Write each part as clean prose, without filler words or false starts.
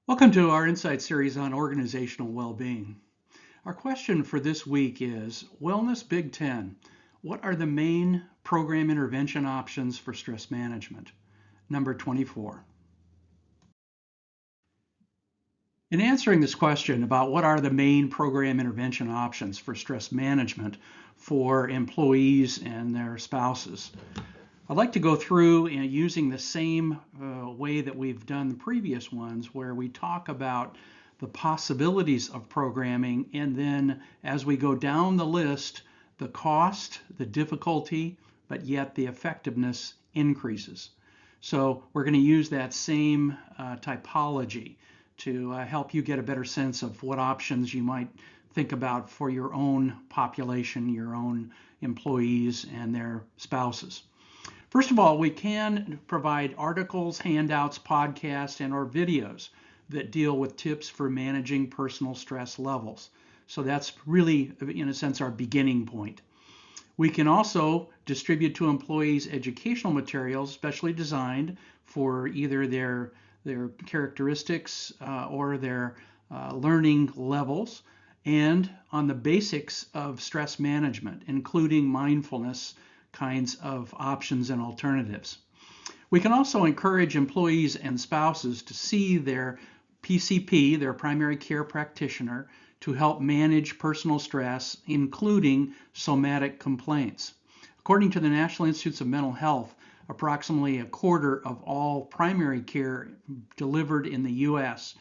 Welcome to our Insight series on organizational well-being. Our question for this week is Wellness Big 10. What are the main program intervention options for stress management? Number 24. In answering this question about what are the main program intervention options for stress management for employees and their spouses, I'd like to go through using the same way that we've done the previous ones, where we talk about the possibilities of programming, and then as we go down the list, the cost, the difficulty, but yet the effectiveness increases. So we're going to use that same typology to help you get a better sense of what options you might think about for your own population, your own employees, and their spouses. First of all, we can provide articles, handouts, podcasts, and/or videos that deal with tips for managing personal stress levels. So that's really, in a sense, our beginning point. We can also distribute to employees educational materials specially designed for either their characteristics or their learning levels, and on the basics of stress management, including mindfulness kinds of options and alternatives. We can also encourage employees and spouses to see their PCP, their primary care practitioner, to help manage personal stress, including somatic complaints. According to the National Institutes of Mental Health, approximately a quarter of all primary care delivered in the U.S.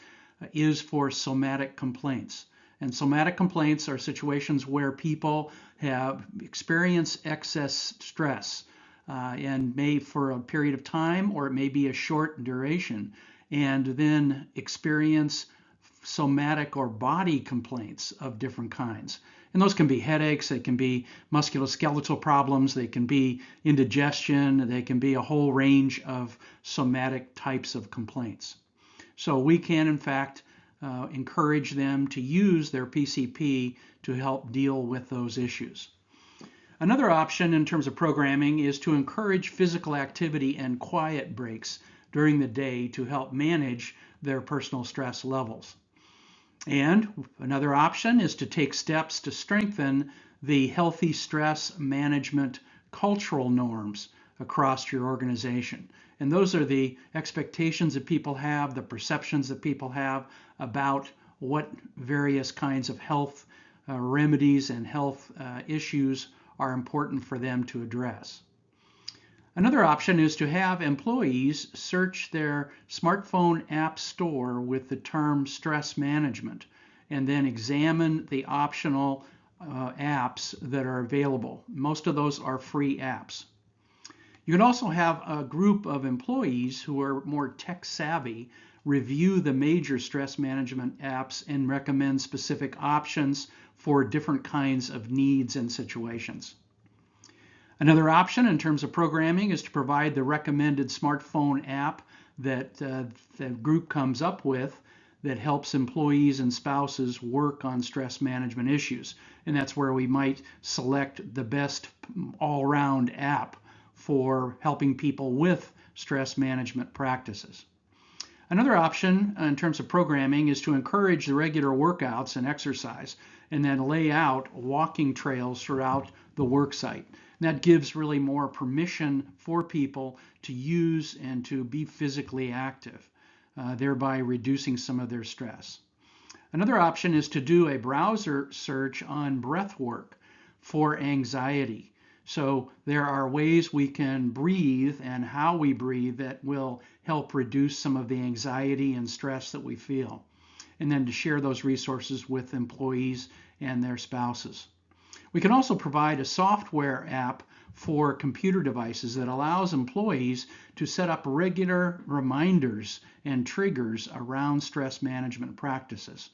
is for somatic complaints. And somatic complaints are situations where people have experienced excess stress and may for a period of time, or it may be a short duration, and then experience somatic or body complaints of different kinds. And those can be headaches, they can be musculoskeletal problems, they can be indigestion, they can be a whole range of somatic types of complaints. So we can, in fact, encourage them to use their PCP to help deal with those issues. Another option in terms of programming is to encourage physical activity and quiet breaks during the day to help manage their personal stress levels. And another option is to take steps to strengthen the healthy stress management cultural norms across your organization. And those are the expectations that people have, the perceptions that people have about what various kinds of health remedies and health issues are important for them to address. Another option is to have employees search their smartphone app store with the term stress management and then examine the optional apps that are available. Most of those are free apps. You can also have a group of employees who are more tech savvy review the major stress management apps and recommend specific options for different kinds of needs and situations. Another option in terms of programming is to provide the recommended smartphone app that the group comes up with that helps employees and spouses work on stress management issues. And that's where we might select the best all-round app for helping people with stress management practices. Another option in terms of programming is to encourage the regular workouts and exercise and then lay out walking trails throughout the work site. And that gives really more permission for people to use and to be physically active, thereby reducing some of their stress. Another option is to do a browser search on breath work for anxiety. So there are ways we can breathe and how we breathe that will help reduce some of the anxiety and stress that we feel. And then to share those resources with employees and their spouses. We can also provide a software app for computer devices that allows employees to set up regular reminders and triggers around stress management practices.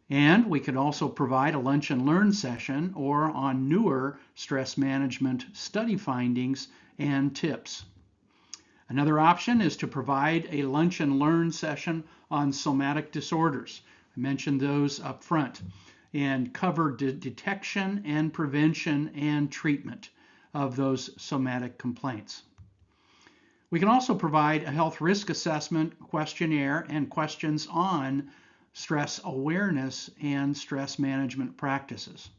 And we could also provide a lunch and learn session or on newer stress management study findings and tips. Another option is to provide a lunch and learn session on somatic disorders. I mentioned those up front, and cover detection and prevention and treatment of those somatic complaints. We can also provide a health risk assessment questionnaire and questions on stress awareness and stress management practices.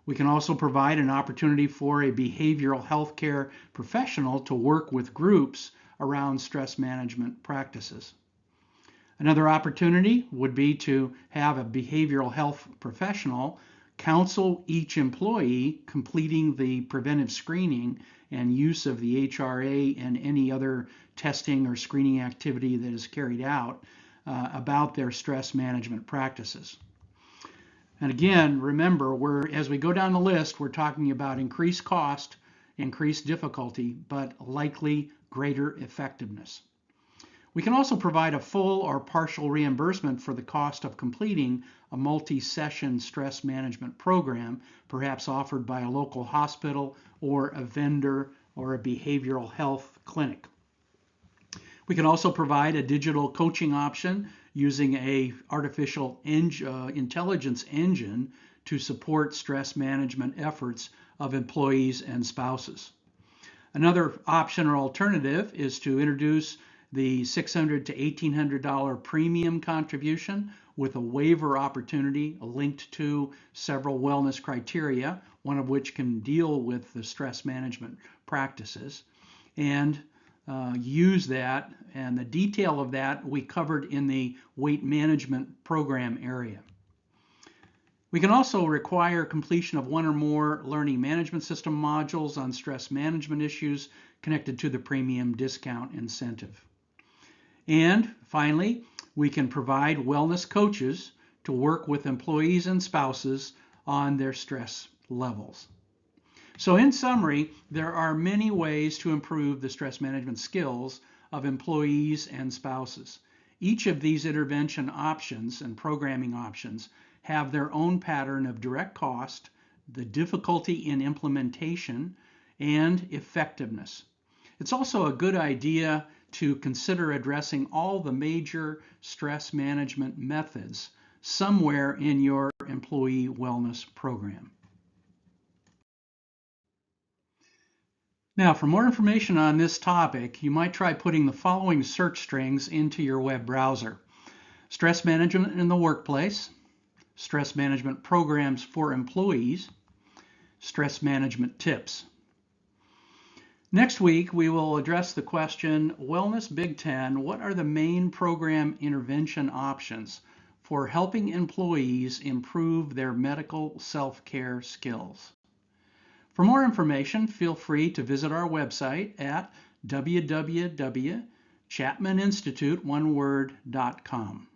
We can also provide an opportunity for a behavioral health care professional to work with groups around stress management practices. Another opportunity would be to have a behavioral health professional counsel each employee completing the preventive screening and use of the HRA and any other testing or screening activity that is carried out about their stress management practices. And again, remember, as we go down the list, we're talking about increased cost, increased difficulty, but likely greater effectiveness. We can also provide a full or partial reimbursement for the cost of completing a multi-session stress management program, perhaps offered by a local hospital or a vendor or a behavioral health clinic. We can also provide a digital coaching option using an artificial intelligence engine to support stress management efforts of employees and spouses. Another option or alternative is to introduce the $600 to $1,800 premium contribution with a waiver opportunity linked to several wellness criteria, one of which can deal with the stress management practices, and use that, and the detail of that we covered in the weight management program area. We can also require completion of one or more learning management system modules on stress management issues connected to the premium discount incentive. And finally, we can provide wellness coaches to work with employees and spouses on their stress levels. So in summary, there are many ways to improve the stress management skills of employees and spouses. Each of these intervention options and programming options have their own pattern of direct cost, the difficulty in implementation, and effectiveness. It's also a good idea to consider addressing all the major stress management methods somewhere in your employee wellness program. Now, for more information on this topic, you might try putting the following search strings into your web browser: stress management in the workplace, stress management programs for employees, stress management tips. Next week, we will address the question, Wellness Big Ten, what are the main program intervention options for helping employees improve their medical self-care skills? For more information, feel free to visit our website at www.chapmaninstitute.com.